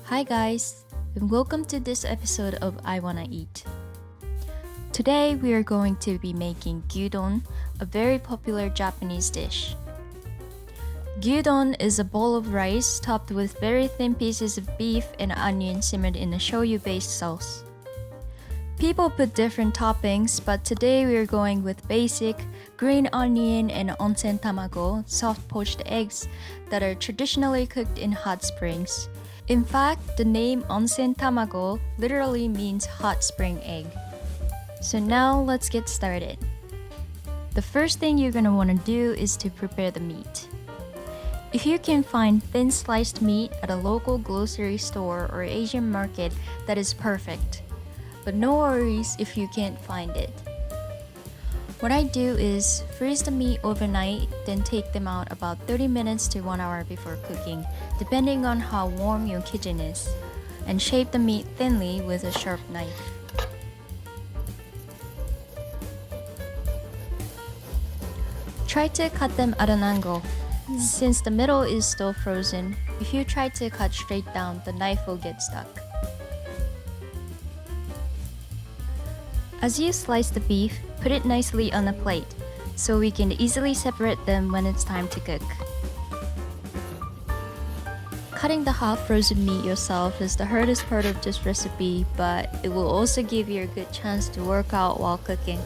Hi guys, and welcome to this episode of I Wanna Eat. Today we are going to be making gyudon, a very popular Japanese dish. Gyudon is a bowl of rice topped with very thin pieces of beef and onion simmered in a shoyu-based sauce. People put different toppings, but today we are going with basic green onion and Onsen Tamago, soft poached eggs that are traditionally cooked in hot springs. In fact, the name Onsen Tamago literally means hot spring egg. So now let's get started. The first thing you're gonna wanna do is to prepare the meat. If you can find thin sliced meat at a local grocery store or Asian market, that is perfect. But no worries if you can't find it. What I do is freeze the meat overnight, then take them out about 30 minutes to 1 hour before cooking, depending on how warm your kitchen is, and shape the meat thinly with a sharp knife. Try to cut them at an angle. Since the middle is still frozen, if you try to cut straight down, the knife will get stuck. As you slice the beef, put it nicely on a plate, so we can easily separate them when it's time to cook. Cutting the half-frozen meat yourself is the hardest part of this recipe, but it will also give you a good chance to work out while cooking.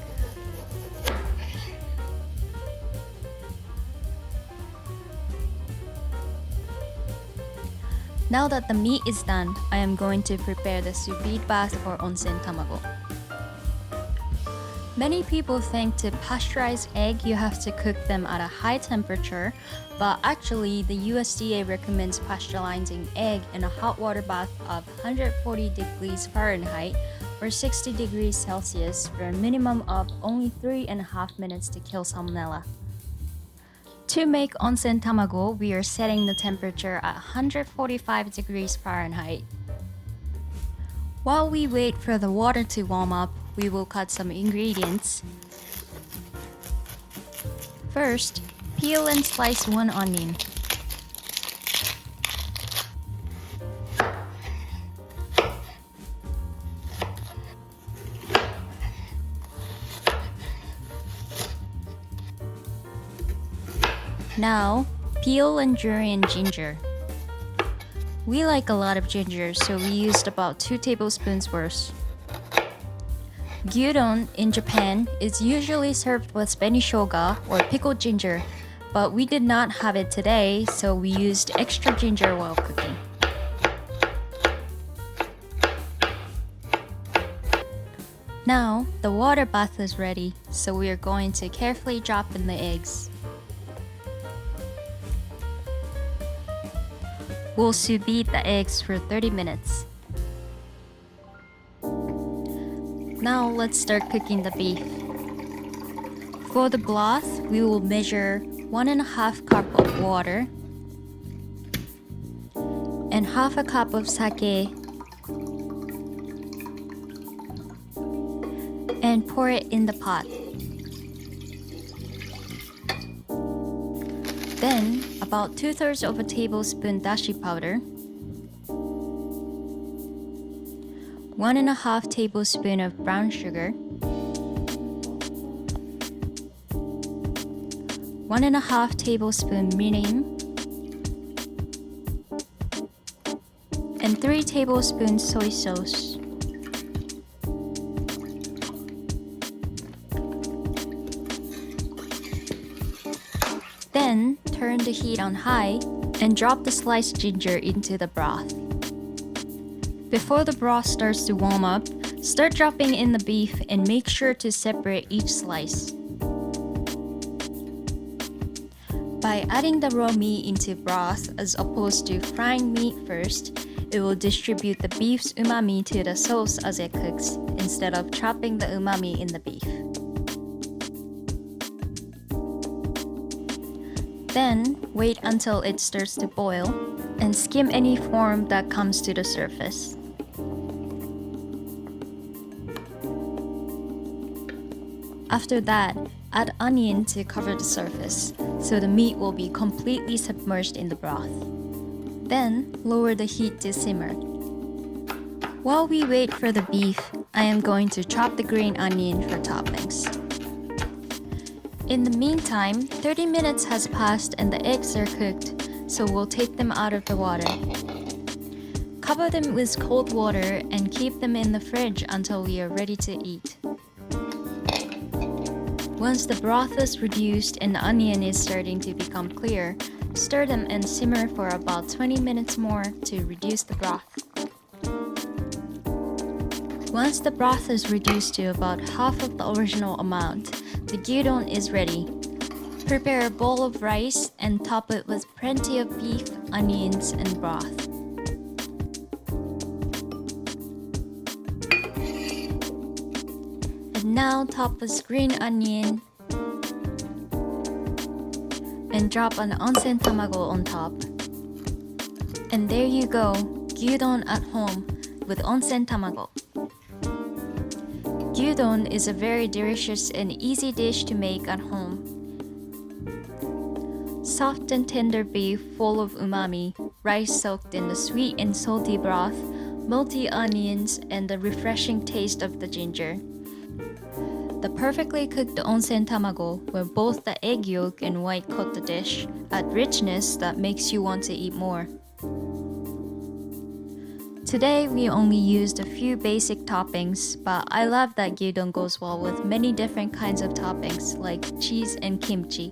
Now that the meat is done, I am going to prepare the sous-vide bath or onsen tamago. Many people think to pasteurize egg you have to cook them at a high temperature, but actually the USDA recommends pasteurizing egg in a hot water bath of 140 degrees Fahrenheit or 60 degrees Celsius for a minimum of only 3.5 minutes to kill salmonella. To make onsen tamago, we are setting the temperature at 145 degrees Fahrenheit. While we wait for the water to warm up, we will cut some ingredients. First, peel and slice 1 onion. Now, peel and julienne ginger. We like a lot of ginger, so we used about 2 tablespoons worth. Gyudon in Japan is usually served with benishoga or pickled ginger, but we did not have it today, so we used extra ginger while cooking. Now, the water bath is ready, so we are going to carefully drop in the eggs. We'll sous-vide the eggs for 30 minutes. Now let's start cooking the beef. For the broth, we will measure 1.5 cup of water and 1/2 cup of sake and pour it in the pot. Then, about 2/3 of a tablespoon dashi powder, 1.5 tablespoon of brown sugar, 1.5 tablespoon mirin, and 3 tablespoons soy sauce. Then, turn the heat on high and drop the sliced ginger into the broth. Before the broth starts to warm up, start dropping in the beef and make sure to separate each slice. By adding the raw meat into broth as opposed to frying meat first, it will distribute the beef's umami to the sauce as it cooks, instead of trapping the umami in the beef. Then, wait until it starts to boil and skim any foam that comes to the surface. After that, add onion to cover the surface, so the meat will be completely submerged in the broth. Then, lower the heat to simmer While we wait for the beef, I am going to chop the green onion for toppings. In the meantime, 30 minutes has passed and the eggs are cooked, so we'll take them out of the water. Cover them with cold water and keep them in the fridge until we are ready to eat. Once the broth is reduced and the onion is starting to become clear, stir them and simmer for about 20 minutes more to reduce the broth. Once the broth is reduced to about half of the original amount, the gyudon is ready. Prepare a bowl of rice and top it with plenty of beef, onions, and broth. And now top with green onion and drop an onsen tamago on top. And there you go, gyudon at home with onsen tamago. Gyudon is a very delicious and easy dish to make at home. Soft and tender beef full of umami, rice soaked in the sweet and salty broth, melty onions, and the refreshing taste of the ginger. The perfectly cooked onsen tamago, where both the egg yolk and white coat the dish, add richness that makes you want to eat more. Today we only used a few basic toppings, but I love that gyudon goes well with many different kinds of toppings like cheese and kimchi.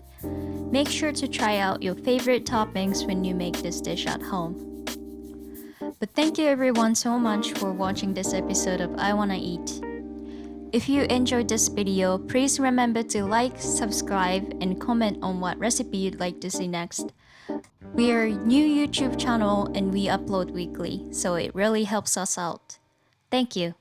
Make sure to try out your favorite toppings when you make this dish at home. But thank you everyone so much for watching this episode of I Wanna Eat. If you enjoyed this video, please remember to like, subscribe, and comment on what recipe you'd like to see next. We are a new YouTube channel and we upload weekly, so it really helps us out. Thank you.